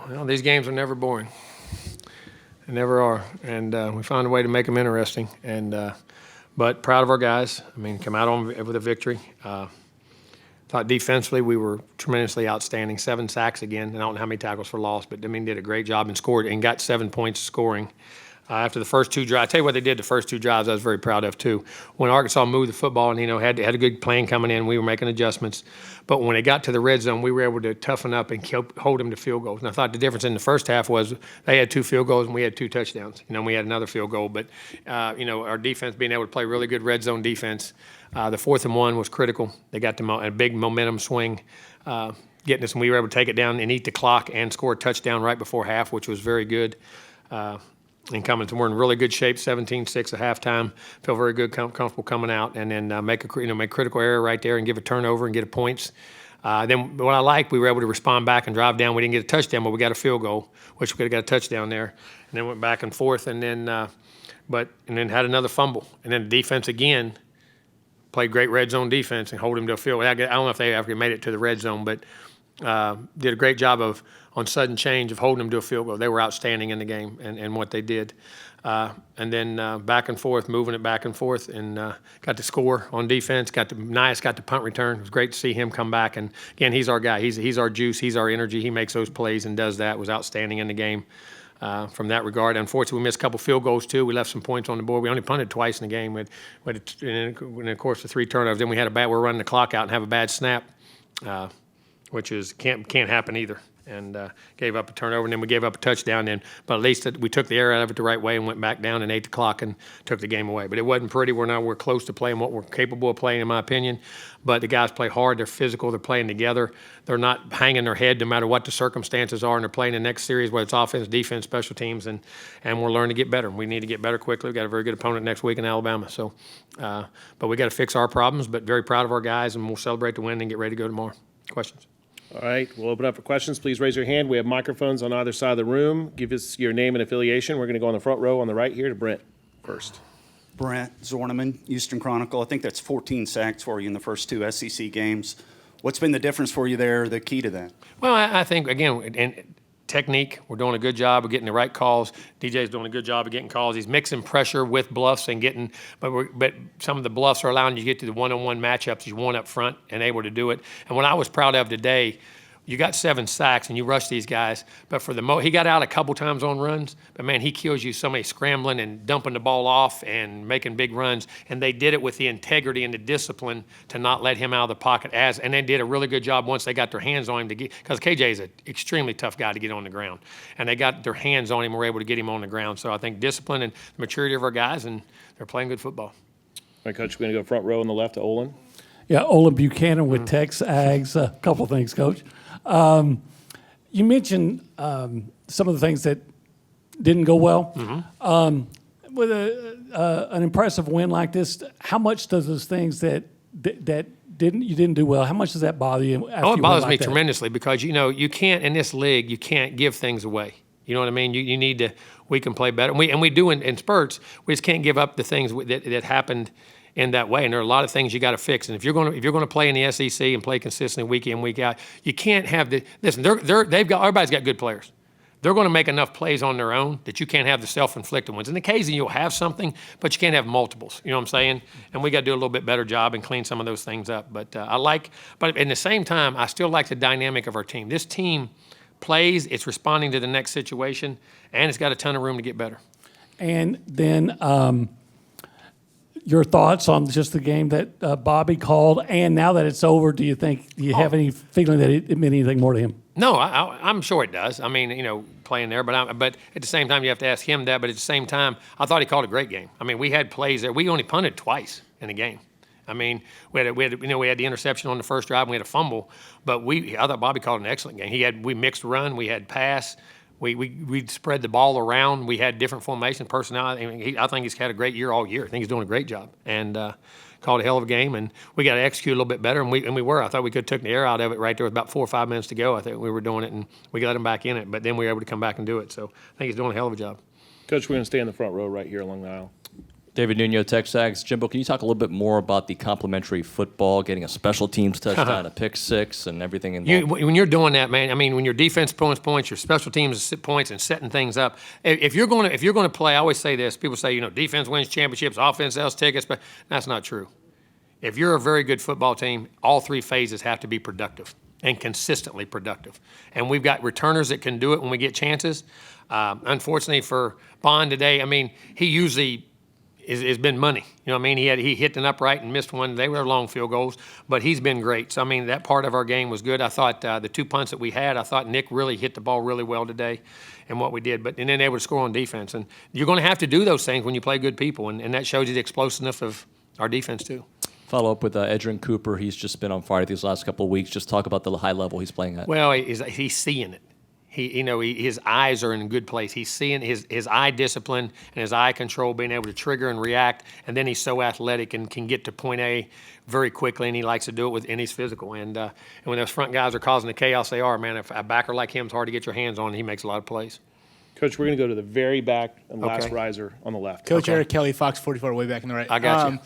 Well, these games are never boring. They never are, and we found a way to make them interesting. But proud of our guys. I mean, come out on with a victory. Thought defensively we were tremendously outstanding. 7 sacks again, and I don't know how many tackles for loss, but I mean, did a great job and scored and got 7 points scoring. After the first 2 drives, I tell you what they did the first 2 drives I was very proud of too. When Arkansas moved the football and, had a good plan coming in, we were making adjustments. But when it got to the red zone, we were able to toughen up and hold them to field goals. And I thought the difference in the first half was they had 2 field goals and we had 2 touchdowns. We had another field goal. But, our defense being able to play really good red zone defense. The 4th and 1 was critical. They got a big momentum swing getting us, and we were able to take it down and eat the clock and score a touchdown right before half, which was very good. And we're in really good shape, 17-6 at halftime. Feel very good, comfortable coming out, and then make critical error right there and give a turnover and get a points. Then what I liked, we were able to respond back and drive down. We didn't get a touchdown, but we got a field goal, which we could have got a touchdown there. And then went back and forth, and then had another fumble. And then the defense again played great red zone defense and hold him to a field. I don't know if they ever made it to the red zone, but did a great job on sudden change of holding them to a field goal. They were outstanding in the game and what they did. And then back and forth, moving it back and forth, and got the score on defense. Got the punt return. It was great to see him come back. And again, he's our guy. He's our juice. He's our energy. He makes those plays and does that. Was outstanding in the game from that regard. Unfortunately, we missed a couple field goals too. We left some points on the board. We only punted twice in the game. And of course the 3 turnovers. Then we're running the clock out and have a bad snap, which can't happen either. And gave up a turnover, and then we gave up a touchdown. But at least we took the air out of it the right way and went back down and ate the clock and took the game away. But it wasn't pretty. We're close to playing what we're capable of playing, in my opinion. But the guys play hard. They're physical. They're playing together. They're not hanging their head no matter what the circumstances are. And they're playing the next series, whether it's offense, defense, special teams, and we're learning to get better. We need to get better quickly. We've got a very good opponent next week in Alabama. So, but we got to fix our problems. But very proud of our guys, and we'll celebrate the win and get ready to go tomorrow. Questions? All right, we'll open up for questions. Please raise your hand. We have microphones on either side of the room. Give us your name and affiliation. We're going to go on the front row on the right here to Brent first. Brent Zorneman, Houston Chronicle. I think that's 14 sacks for you in the first 2 SEC games. What's been the difference for you there, the key to that? Well, I think, again, technique, we're doing a good job of getting the right calls. DJ's doing a good job of getting calls. He's mixing pressure with bluffs and getting, but some of the bluffs are allowing you to get to the one-on-one matchups. He's one up front and able to do it. And what I was proud of today, you got 7 sacks and you rush these guys, but he got out a couple times on runs, but man, he kills you so many scrambling and dumping the ball off and making big runs, and they did it with the integrity and the discipline to not let him out of the pocket and they did a really good job once they got their hands on him because KJ is an extremely tough guy to get on the ground, and they got their hands on him and were able to get him on the ground. So I think discipline and the maturity of our guys, and they're playing good football. All right, Coach, we're going to go front row on the left to Olin. Yeah, Olin Buchanan with Tex Aggs. A couple of things, Coach. You mentioned some of the things that didn't go well. Mm-hmm. With an impressive win like this, how much does those things that you didn't do well, how much does that bother you? It bothers me tremendously because, you can't, in this league, you can't give things away. You know what I mean? You need to, we can play better. And we do in spurts. We just can't give up the things that happened in that way. And there are a lot of things you got to fix. And if you're going to play in the SEC and play consistently week in, week out, you can't have everybody's got good players. They're going to make enough plays on their own that you can't have the self-inflicted ones. And occasionally you'll have something, but you can't have multiples. You know what I'm saying? And we got to do a little bit better job and clean some of those things up. But but at the same time, I still like the dynamic of our team. This team plays, it's responding to the next situation, and it's got a ton of room to get better. And then your thoughts on just the game that Bobby called, and now that it's over, do you have any feeling that it meant anything more to him? No, I'm sure it does. I mean, playing there, but at the same time, you have to ask him that. But at the same time, I thought he called a great game. I mean, we had plays there. We only punted twice in the game. I mean, we had the interception on the first drive, and we had a fumble, but I thought Bobby called an excellent game. We mixed run, we had pass. We spread the ball around. We had different formation, personality. I think he's had a great year all year. I think he's doing a great job, and called a hell of a game. And we got to execute a little bit better, and we were. I thought we could have taken the air out of it right there with about 4 or 5 minutes to go. I think we were doing it, and we got him back in it. But then we were able to come back and do it. So I think he's doing a hell of a job. Coach, we're going to stay in the front row right here along the aisle. David Nuno, Texags. Jimbo, can you talk a little bit more about the complementary football, getting a special teams touchdown, a pick six, and everything involved? When you're doing that, man, I mean, when your defense points, your special teams points, and setting things up. If you're going to play, I always say this. People say, defense wins championships, offense sells tickets, but that's not true. If you're a very good football team, all three phases have to be productive and consistently productive. And we've got returners that can do it when we get chances. Unfortunately for Bond today, I mean, he usually has been money. He hit an upright and missed one. They were long field goals, but he's been great. So, that part of our game was good. I thought the 2 punts that we had, I thought Nick really hit the ball really well today and what we did, and then able to score on defense. And you're going to have to do those things when you play good people, and that shows you the explosiveness of our defense too. Follow up with Edrin Cooper. He's just been on fire these last couple of weeks. Just talk about the high level he's playing at. Well, he's seeing it. His eyes are in a good place. He's seeing his eye discipline and his eye control, being able to trigger and react. And then he's so athletic and can get to point A very quickly, and he likes to do it and he's physical. And when those front guys are causing the chaos they are, man, if a backer like him is hard to get your hands on, he makes a lot of plays. Coach, we're going to go to the very back and last Okay. riser on the left. Coach Eric Kelly, Fox 44, way back in the right. I got you.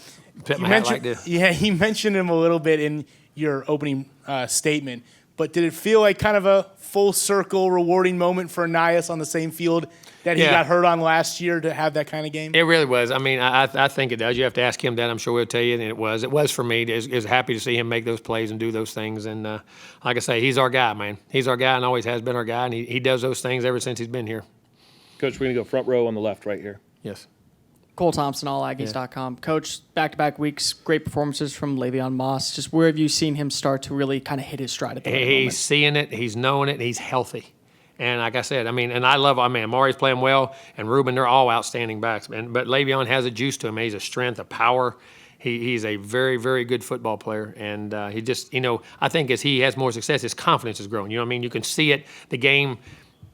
Put my hat like this. Yeah, you mentioned him a little bit in your opening statement, but did it feel like kind of a full circle rewarding moment for Nias on the same field that he Yeah. got hurt on last year to have that kind of game? It really was. I think it does. You have to ask him that. I'm sure he'll tell you, and it was. It was for me. It was happy to see him make those plays and do those things. And like I say, he's our guy, man. He's our guy and always has been our guy, and he does those things ever since he's been here. Coach, we're going to go front row on the left right here. Yes. Cole Thompson, allaggies.com. Coach, back-to-back weeks, great performances from Le'Veon Moss. Just where have you seen him start to really kind of hit his stride at the right He's moment? seeing it. He's knowing it. He's healthy. And like I said, and I love, Amari's playing well, and Ruben, they're all outstanding backs. But Le'Veon has a juice to him. He's a strength, a power. He's a very, very good football player. And he just, I think as he has more success, his confidence is growing. You can see it, the game,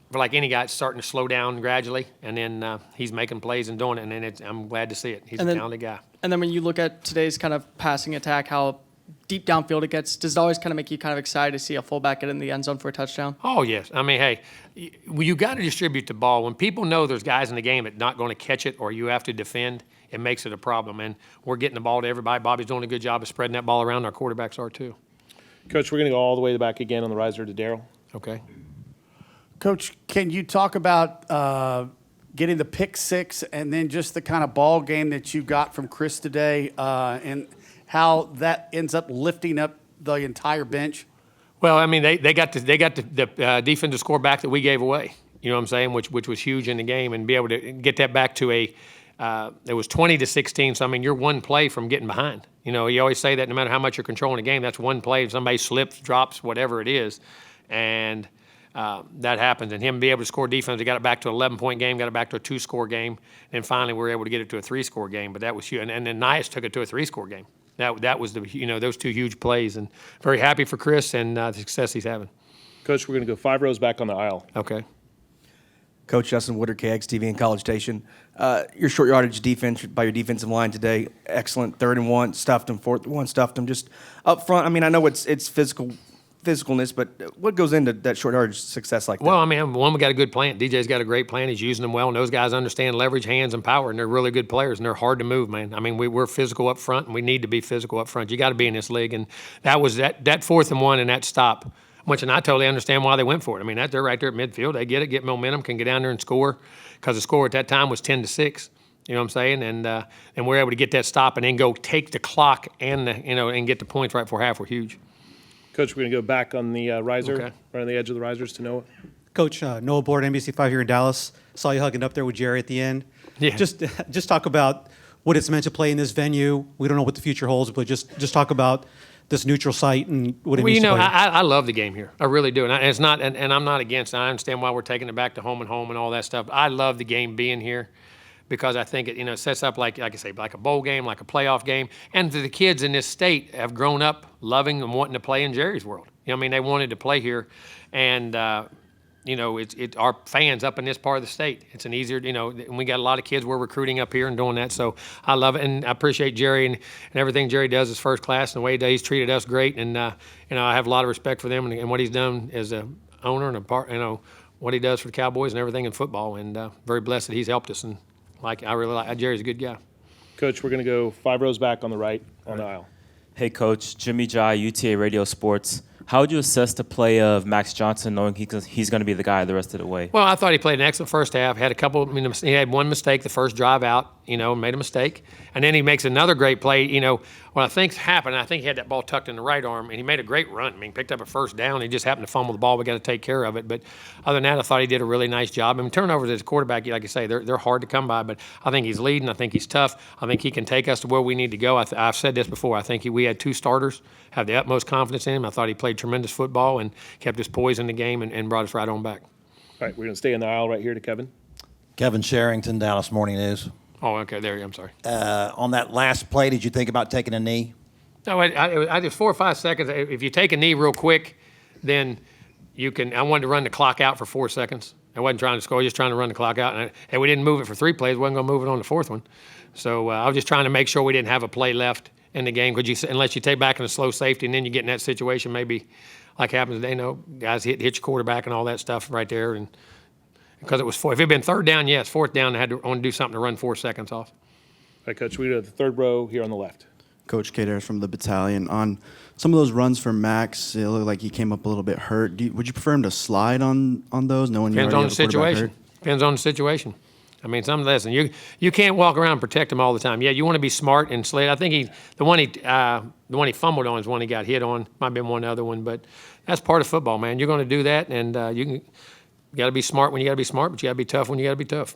for like any guy, it's starting to slow down gradually, and then he's making plays and doing it, and then I'm glad to see it. He's a talented guy. And then when you look at today's kind of passing attack, how deep downfield it gets, does it always kind of make you kind of excited to see a fullback get in the end zone for a touchdown? Oh, yes. Hey, you got to distribute the ball. When people know there's guys in the game that are not going to catch it or you have to defend, it makes it a problem. And we're getting the ball to everybody. Bobby's doing a good job of spreading that ball around. Our quarterbacks are too. Coach, we're going to go all the way back again on the riser to Daryl. Okay. Coach, can you talk about getting the pick six and then just the kind of ball game that you got from Chris today and how that ends up lifting up the entire bench? Well, they got the defensive score back that we gave away. You know what I'm saying? Which was huge in the game, and be able to get that back to it was 20-16. So you're one play from getting behind. You always say that no matter how much you're controlling the game, that's one play. If somebody slips, drops, whatever it is, and that happens. And him be able to score defense, we got it back to an 11-point game, got it back to a 2-score game, and finally we were able to get it to a 3-score game. But that was huge. And then Nias took it to a 3-score game. That was those two huge plays, and very happy for Chris and the success he's having. Coach, we're going to go 5 rows back on the aisle. Okay. Coach Justin Woodard, KX TV in College Station. Your short yardage defense by your defensive line today, excellent. 3rd and 1, stuffed them. 4th and 1, stuffed them. Just up front, I know it's physicalness, but what goes into that short yardage success like that? Well, one, we got a good plan. DJ's got a great plan. He's using them well, and those guys understand leverage, hands, and power, and they're really good players, and they're hard to move, man. We're physical up front, and we need to be physical up front. You got to be in this league, and that was that 4th and 1 and that stop, which, and I totally understand why they went for it. They're right there at midfield. They get it, get momentum, can get down there and score, because the score at that time was 10-6. You know what I'm saying? And we're able to get that stop and then go take the clock and and get the points right before half were huge. Coach, we're going to go back on the riser, Okay. right on the edge of the risers to Noah. Coach, Noah Board, NBC5 here in Dallas. Saw you hugging up there with Jerry at the end. Yeah. Just talk about what it's meant to play in this venue. We don't know what the future holds, but just talk about this neutral site and what it means to play. I love the game here. I really do. And it's not, and I'm not against it. I understand why we're taking it back to home and all that stuff. I love the game being here, because I think it sets up like I say, like a bowl game, like a playoff game. And the kids in this state have grown up loving and wanting to play in Jerry's world. They wanted to play here, and our fans up in this part of the state. It's an easier, and we got a lot of kids we're recruiting up here and doing that. So I love it, and I appreciate Jerry and everything Jerry does is first class, and the way he's treated us great. And I have a lot of respect for them and what he's done as a owner and a part, what he does for the Cowboys and everything in football. And very blessed that he's helped us. And I really like Jerry's a good guy. Coach, we're going to go 5 rows back on the right on the aisle. Hey, Coach. Jimmy Jai, UTA Radio Sports. How would you assess the play of Max Johnson, knowing he's going to be the guy the rest of the way? Well, I thought he played an excellent first half. Had a couple. He had one mistake the first drive out. Made a mistake, and then he makes another great play. What I think's happened. I think he had that ball tucked in the right arm, and he made a great run. Picked up a first down. He just happened to fumble the ball. We got to take care of it. But other than that, I thought he did a really nice job. Turnovers as a quarterback, like you say, they're hard to come by. But I think he's leading. I think he's tough. I think he can take us to where we need to go. I've said this before. I think we had 2 starters, have the utmost confidence in him. I thought he played tremendous football and kept his poise in the game and brought us right on back. All right, we're going to stay in the aisle right here to Kevin. Kevin Sherrington, Dallas Morning News. Oh, okay, there. I'm sorry. On that last play, did you think about taking a knee? No, I just 4 or 5 seconds. If you take a knee real quick, then you can. I wanted to run the clock out for 4 seconds. I wasn't trying to score, just trying to run the clock out. And we didn't move it for 3 plays. Wasn't going to move it on the 4th one. So I was just trying to make sure we didn't have a play left in the game. Unless you take back in a slow safety and then you get in that situation, maybe like happens today. Guys hit your quarterback and all that stuff right there. And because it was 4. If it had been 3rd down, yes, 4th down, I had to do something to run 4 seconds off. All right, Coach, we go to the 3rd row here on the left. Coach Kate Ayers from the battalion. On some of those runs for Max, it looked like he came up a little bit hurt. Would you prefer him to slide on those, knowing you Depends already on have the a quarterback situation. hurt? Depends on the situation. Listen, you can't walk around and protect him all the time. Yeah, you want to be smart and slid. I think the one he fumbled on is one he got hit on. Might have been one other one, but that's part of football, man. You're going to do that, and you got to be smart when you got to be smart, but you got to be tough when you got to be tough.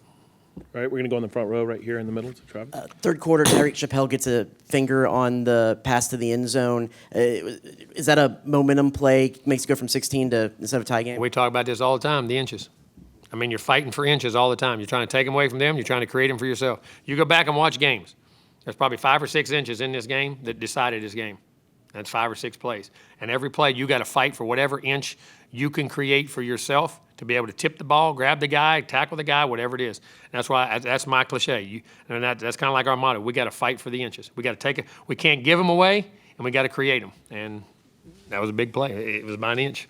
All right, we're going to go in the front row right here in the middle to Travis. Third quarter, Tyreek Chappelle gets a finger on the pass to the end zone. Is that a momentum play? Makes you go from 16 to instead of a tie game? We talk about this all the time, the inches. You're fighting for inches all the time. You're trying to take them away from them. You're trying to create them for yourself. You go back and watch games. There's probably 5 or 6 inches in this game that decided this game. That's 5 or 6 plays. And every play, you got to fight for whatever inch you can create for yourself to be able to tip the ball, grab the guy, tackle the guy, whatever it is. And that's why that's my cliche. That's kind of like our motto. We got to fight for the inches. We got to take it. We can't give them away, and we got to create them. And that was a big play. It was by an inch.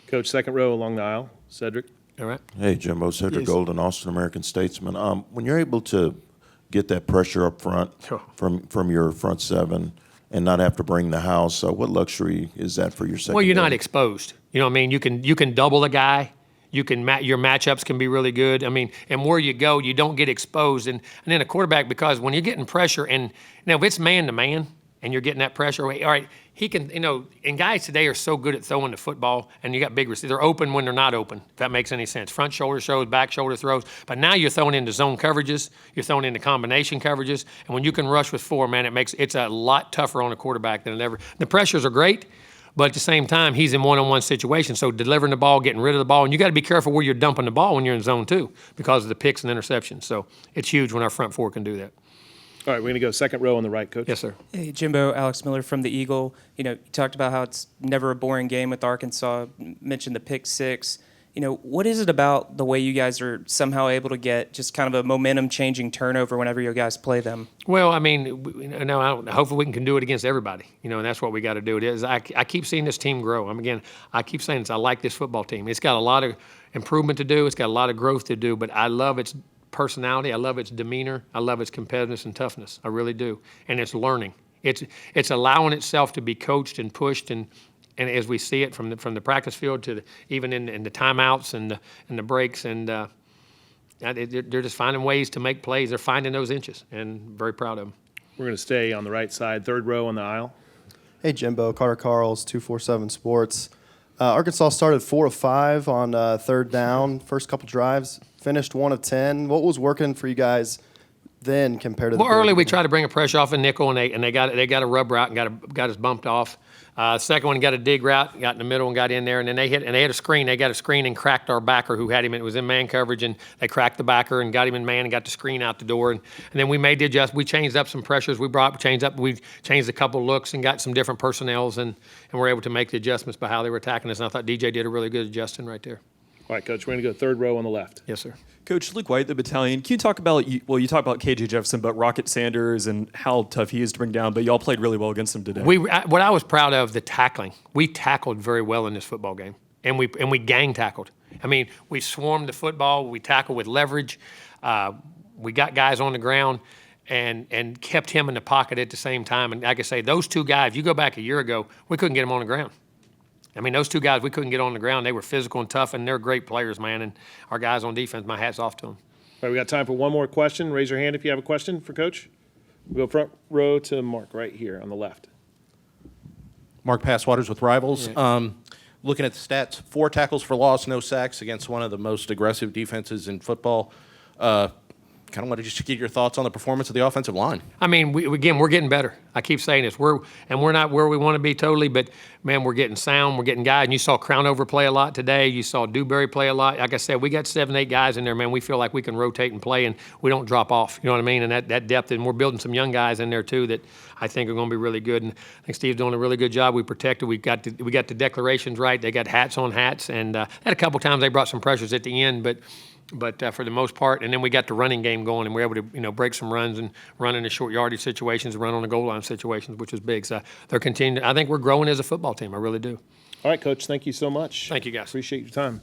Coach, 2nd row along the aisle. Cedric. All right. Hey, Jimbo, Cedric Golden, Austin American Statesman. When you're able to get that pressure up front from your front 7 and not have to bring the house, what luxury is that for your secondary? Well, you're not exposed. You can double the guy. Your matchups can be really good. And where you go, you don't get exposed. And then a quarterback, because when you're getting pressure, and if it's man to man, and you're getting that pressure, all right, he can, and guys today are so good at throwing the football, and you got big receivers. They're open when they're not open, if that makes any sense. Front shoulder shows, back shoulder throws. But now you're throwing into zone coverages, you're throwing into combination coverages, and when you can rush with 4, man, it's a lot tougher on a quarterback than it ever. The pressures are great, but at the same time, he's in one-on-one situations. So delivering the ball, getting rid of the ball, and you got to be careful where you're dumping the ball when you're in zone 2 because of the picks and interceptions. So it's huge when our front 4 can do that. All right, we're going to go 2nd row on the right, Coach. Yes, sir. Hey, Jimbo, Alex Miller from the Eagle. You talked about how it's never a boring game with Arkansas. Mentioned the pick 6. What is it about the way you guys are somehow able to get just kind of a momentum-changing turnover whenever you guys play them? Well, hopefully we can do it against everybody. And that's what we got to do. I keep seeing this team grow. I keep saying this. I like this football team. It's got a lot of improvement to do. It's got a lot of growth to do. But I love its personality. I love its demeanor. I love its competitiveness and toughness. I really do. And it's learning. It's allowing itself to be coached and pushed, and as we see it from the practice field to even in the timeouts and the breaks, and they're just finding ways to make plays. They're finding those inches, and very proud of them. We're going to stay on the right side, 3rd row on the aisle. Hey, Jimbo, Carter Carls, 247 Sports. Arkansas started 4 of 5 on 3rd down, first couple drives, finished 1 of 10. What was working for you guys then compared to the early we tried to bring a pressure off a nickel, and they got a rub route and got us bumped off. Second one got a dig route, got in the middle and got in there, and then they had a screen. They got a screen and cracked our backer who had him. It was in man coverage, and they cracked the backer and got him in man and got the screen out the door. And then we made the adjust. We changed up some pressures. We changed a couple looks and got some different personnels, and were able to make the adjustments by how they were attacking us. And I thought DJ did a really good adjusting right there. All right, Coach, we're going to go 3rd row on the left. Yes, sir. Coach, Luke White, the battalion, can you talk about, you talk about KJ Jefferson, but Rocket Sanders and how tough he is to bring down, but y'all played really well against him today. What I was proud of, the tackling. We tackled very well in this football game, and we gang tackled. We swarmed the football. We tackled with leverage. We got guys on the ground, and kept him in the pocket at the same time. And like I say, those two guys, you go back a year ago, we couldn't get them on the ground. I mean, those two guys, we couldn't get on the ground. They were physical and tough, and they're great players, man. And our guys on defense, my hat's off to them. All right, we got time for one more question. Raise your hand if you have a question for Coach. We'll go front row to Mark right here on the left. Mark Passwaters with Rivals. Looking at the stats, 4 tackles for loss, no sacks against one of the most aggressive defenses in football. Kind of wanted to just get your thoughts on the performance of the offensive line. I mean, we're getting better. I keep saying this. We're not where we want to be totally, but man, we're getting sound. We're getting guys. And you saw Crownover play a lot today. You saw Dewberry play a lot. Like I said, we got 7, 8 guys in there, man. We feel like we can rotate and play, and we don't drop off. You know what I mean? And that depth, and we're building some young guys in there too that I think are going to be really good. And I think Steve's doing a really good job. We protected. We got the declarations right. They got hats on hats, and had a couple times they brought some pressures at the end, but for the most part, and then we got the running game going, and we're able to break some runs and run into short yardage situations, and run on the goal line situations, which is big. So they're continuing. I think we're growing as a football team. I really do. All right, Coach. Thank you so much. Thank you, guys. Appreciate your time.